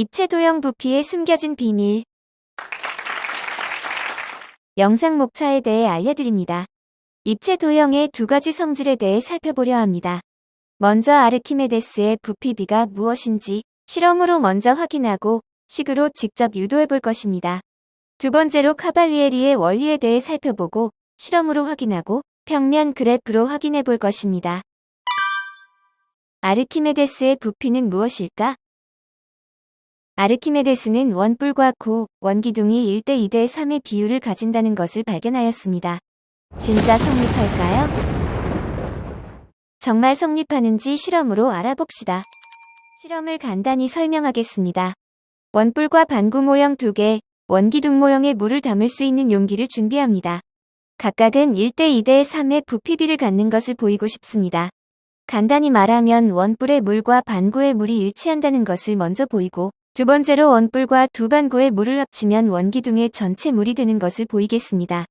입체 도형 부피의 숨겨진 비밀. 영상 목차에 대해 알려드립니다. 입체 도형의 두 가지 성질에 대해 살펴보려 합니다. 먼저 아르키메데스의 부피비가 무엇인지 실험으로 먼저 확인하고 식으로 직접 유도해 볼 것입니다. 두 번째로 카발리에리의 원리에 대해 살펴보고 실험으로 확인하고 평면 그래프로 확인해 볼 것입니다. 아르키메데스의 부피는 무엇일까? 아르키메데스는 원뿔과 원기둥이 1대 2대3의 비율을 가진다는 것을 발견하였습니다. 진짜 성립할까요? 정말 성립하는지 실험으로 알아봅시다. 실험을 간단히 설명하겠습니다. 원뿔과 반구 모형 2개, 원기둥 모형에 물을 담을 수 있는 용기를 준비합니다. 각각은 1대 2대3의 부피비를 갖는 것을 보이고 싶습니다. 간단히 말하면 원뿔의 물과 반구의 물이 일치한다는 것을 먼저 보이고, 두 번째로 원뿔과 두 반구의 물을 합치면 원기둥의 전체 물이 되는 것을 보이겠습니다.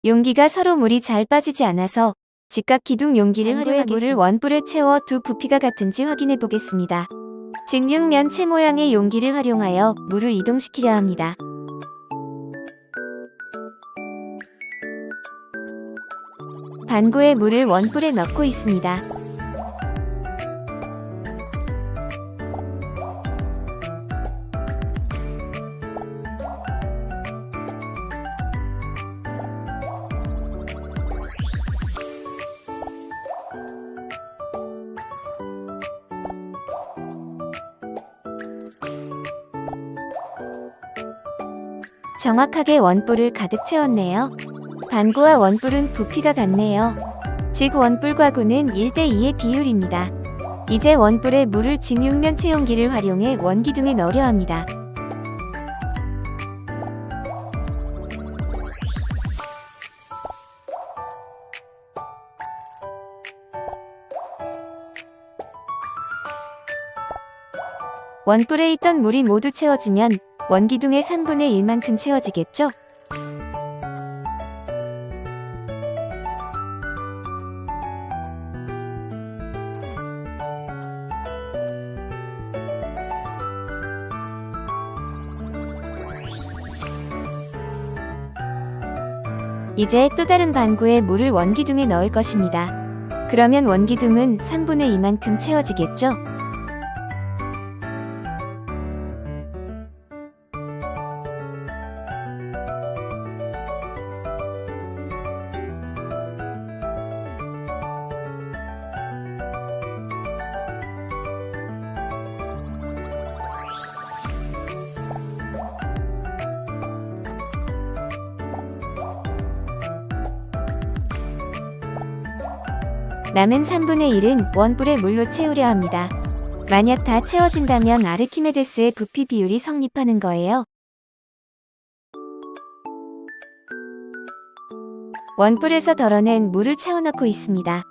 용기가 서로 물이 잘 빠지지 않아서 직각 기둥 용기를 활용하겠습니다. 물을 원뿔에 채워 두 부피가 같은지 확인해 보겠습니다. 직육면체 모양의 용기를 활용하여 물을 이동시키려 합니다. 반구의 물을 원뿔에 넣고 있습니다. 정확하게 원뿔을 가득 채웠네요. 반구와 원뿔은 부피가 같네요. 즉 원뿔과 구는 1대 2의 비율입니다. 이제 원뿔에 물을 직육면체 용기를 활용해 원기둥에 넣으려 합니다. 원뿔에 있던 물이 모두 채워지면 원기둥의 3분의 1만큼 채워지겠죠? 이제 또 다른 반구에 물을 원기둥에 넣을 것입니다. 그러면 원기둥은 3분의 2만큼 채워지겠죠? 남은 3분의 1은 원뿔에 물로 채우려 합니다. 만약 다 채워진다면 아르키메데스의 부피 비율이 성립하는 거예요. 원뿔에서 덜어낸 물을 채워넣고 있습니다.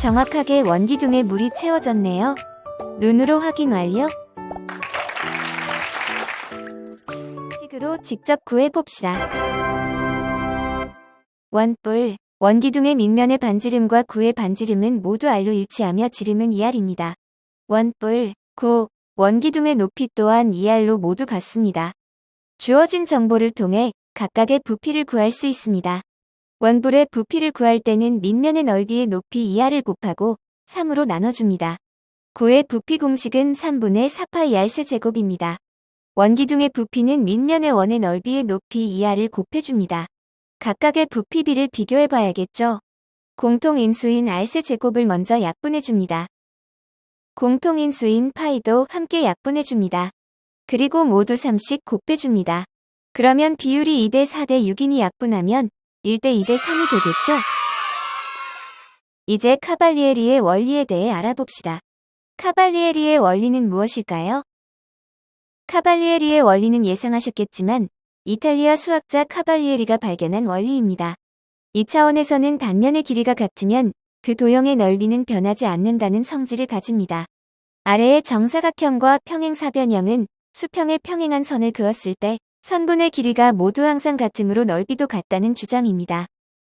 정확하게 원기둥에 물이 채워졌네요. 눈으로 확인 완료. 식으로 직접 구해봅시다. 원뿔, 원기둥의 밑면의 반지름과 구의 반지름은 모두 R로 일치하며 지름은 2R입니다. 원뿔, 구, 원기둥의 높이 또한 2R로 모두 같습니다. 주어진 정보를 통해 각각의 부피를 구할 수 있습니다. 원뿔의 부피를 구할 때는 밑면의 넓이의 높이 2R을 곱하고 3으로 나눠줍니다. 구의 부피 공식은 3분의 4파이 R 세제곱입니다. 원기둥의 부피는 밑면의 원의 넓이의 높이 2R을 곱해줍니다. 각각의 부피비를 비교해봐야겠죠. 공통인수인 R 세제곱을 먼저 약분해줍니다. 공통인수인 파이도 함께 약분해줍니다. 그리고 모두 3씩 곱해줍니다. 그러면 비율이 2대 4대 6이니 약분하면 1대 2대 3이 되겠죠? 이제 카발리에리의 원리에 대해 알아봅시다. 카발리에리의 원리는 무엇일까요? 카발리에리의 원리는 예상하셨겠지만 이탈리아 수학자 카발리에리가 발견한 원리입니다. 이 차원에서는 단면의 길이가 같으면 그 도형의 넓이는 변하지 않는다는 성질을 가집니다. 아래의 정사각형과 평행사변형은 수평에 평행한 선을 그었을 때 선분의 길이가 모두 항상 같으므로 넓이도 같다는 주장입니다.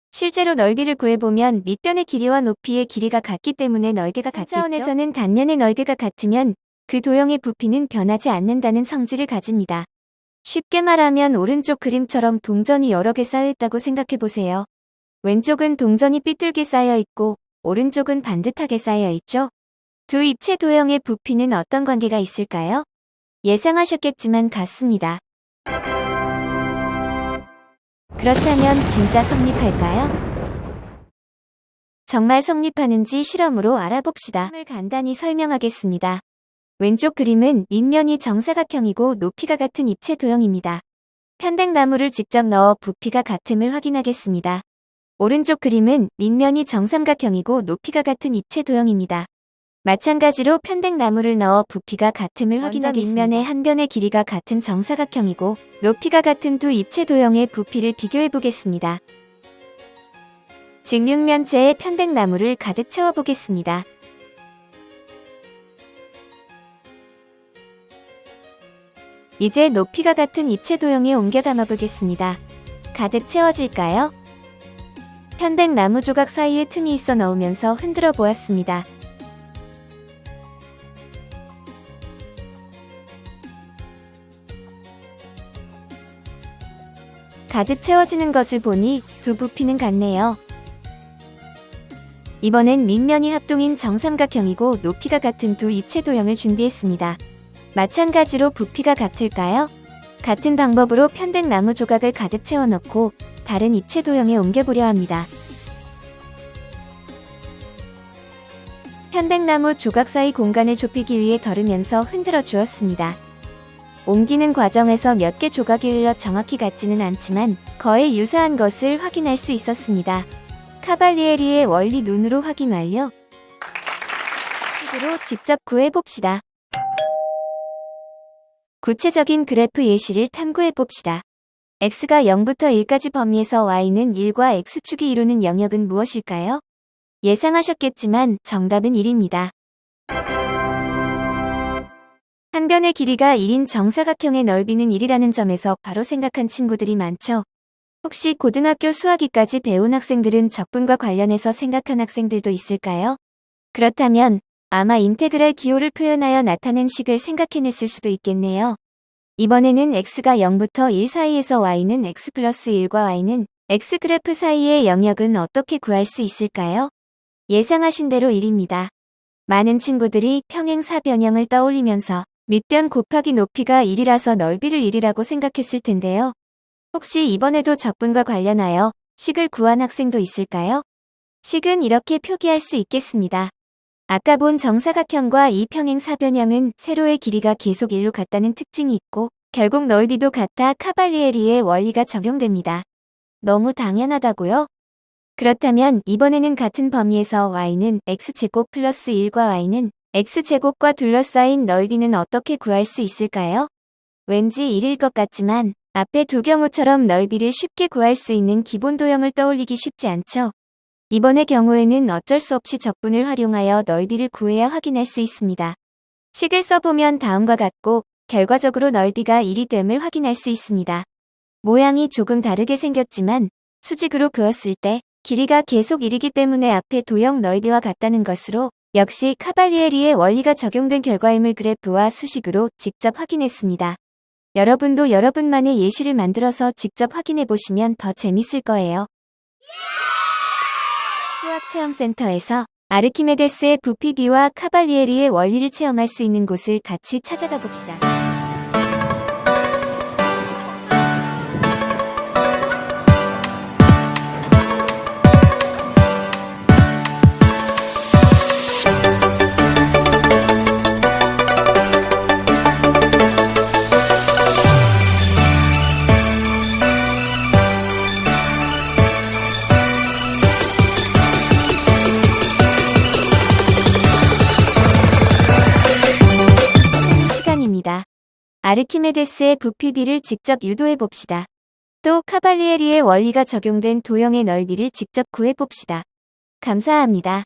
실제로 넓이를 구해보면 밑변의 길이와 높이의 길이가 같기 때문에 넓이가 같겠죠. 차원에서는 단면의 넓이가 같으면 그 도형의 부피는 변하지 않는다는 성질을 가집니다. 쉽게 말하면 오른쪽 그림처럼 동전이 여러 개 쌓여있다고 생각해보세요. 왼쪽은 동전이 삐뚤게 쌓여있고 오른쪽은 반듯하게 쌓여있죠. 두 입체 도형의 부피는 어떤 관계가 있을까요? 예상하셨겠지만 같습니다. 그렇다면 진짜 성립할까요? 정말 성립하는지 실험으로 알아봅시다. 간단히 설명하겠습니다. 왼쪽 그림은 밑면이 정사각형이고 높이가 같은 입체 도형입니다. 편백나무를 직접 넣어 부피가 같음을 확인하겠습니다. 오른쪽 그림은 밑면이 정삼각형이고 높이가 같은 입체 도형입니다. 마찬가지로 편백나무를 넣어 부피가 같음을 확인하겠습니다. 밑면의 한 변의 길이가 같은 정사각형이고 높이가 같은 두 입체 도형의 부피를 비교해 보겠습니다. 직육면체에 편백나무를 가득 채워보겠습니다. 이제 높이가 같은 입체 도형에 옮겨 담아보겠습니다. 가득 채워질까요? 편백나무 조각 사이에 틈이 있어 넣으면서 흔들어 보았습니다. 가득 채워지는 것을 보니 두 부피는 같네요. 이번엔 밑면이 합동인 정삼각형이고 높이가 같은 두 입체 도형을 준비했습니다. 마찬가지로 부피가 같을까요? 같은 방법으로 편백나무 조각을 가득 채워넣고 다른 입체 도형에 옮겨보려 합니다. 편백나무 조각 사이 공간을 좁히기 위해 덜으면서 흔들어 주었습니다. 옮기는 과정에서 몇 개 조각이 흘러 정확히 같지는 않지만 거의 유사한 것을 확인할 수 있었습니다. 카발리에리의 원리 눈으로 확인 완료. 식으로 직접 구해봅시다. 구체적인 그래프 예시를 탐구해봅시다. x가 0부터 1까지 범위에서 y는 1과 x축이 이루는 영역은 무엇일까요? 예상하셨겠지만 정답은 1입니다. 한 변의 길이가 1인 정사각형의 넓이는 1이라는 점에서 바로 생각한 친구들이 많죠. 혹시 고등학교 수학이까지 배운 학생들은 적분과 관련해서 생각한 학생들도 있을까요? 그렇다면 아마 인테그랄 기호를 표현하여 나타낸 식을 생각해냈을 수도 있겠네요. 이번에는 x가 0부터 1 사이에서 y는 x 플러스 1과 y는 x 그래프 사이의 영역은 어떻게 구할 수 있을까요? 예상하신 대로 1입니다. 많은 친구들이 평행사변형을 떠올리면서 밑변 곱하기 높이가 1이라서 넓이를 1이라고 생각했을 텐데요. 혹시 이번에도 적분과 관련하여 식을 구한 학생도 있을까요? 식은 이렇게 표기할 수 있겠습니다. 아까 본 정사각형과 이 평행사변형은 세로의 길이가 계속 1로 같다는 특징이 있고 결국 넓이도 같아 카발리에리의 원리가 적용됩니다. 너무 당연하다고요? 그렇다면 이번에는 같은 범위에서 y는 x제곱 플러스 1과 y는 x제곱과 둘러싸인 넓이는 어떻게 구할 수 있을까요? 왠지 1일 것 같지만 앞의 두 경우처럼 넓이를 쉽게 구할 수 있는 기본 도형을 떠올리기 쉽지 않죠? 이번의 경우에는 어쩔 수 없이 적분을 활용하여 넓이를 구해야 확인할 수 있습니다. 식을 써보면 다음과 같고 결과적으로 넓이가 1이 됨을 확인할 수 있습니다. 모양이 조금 다르게 생겼지만 수직으로 그었을 때 길이가 계속 1이기 때문에 앞의 도형 넓이와 같다는 것으로 역시 카발리에리의 원리가 적용된 결과임을 그래프와 수식으로 직접 확인했습니다. 여러분도 여러분만의 예시를 만들어서 직접 확인해 보시면 더 재밌을 거예요. 수학체험센터에서 아르키메데스의 부피비와 카발리에리의 원리를 체험할 수 있는 곳을 같이 찾아가 봅시다. 아르키메데스의 부피비를 직접 유도해 봅시다. 또 카발리에리의 원리가 적용된 도형의 넓이를 직접 구해 봅시다. 감사합니다.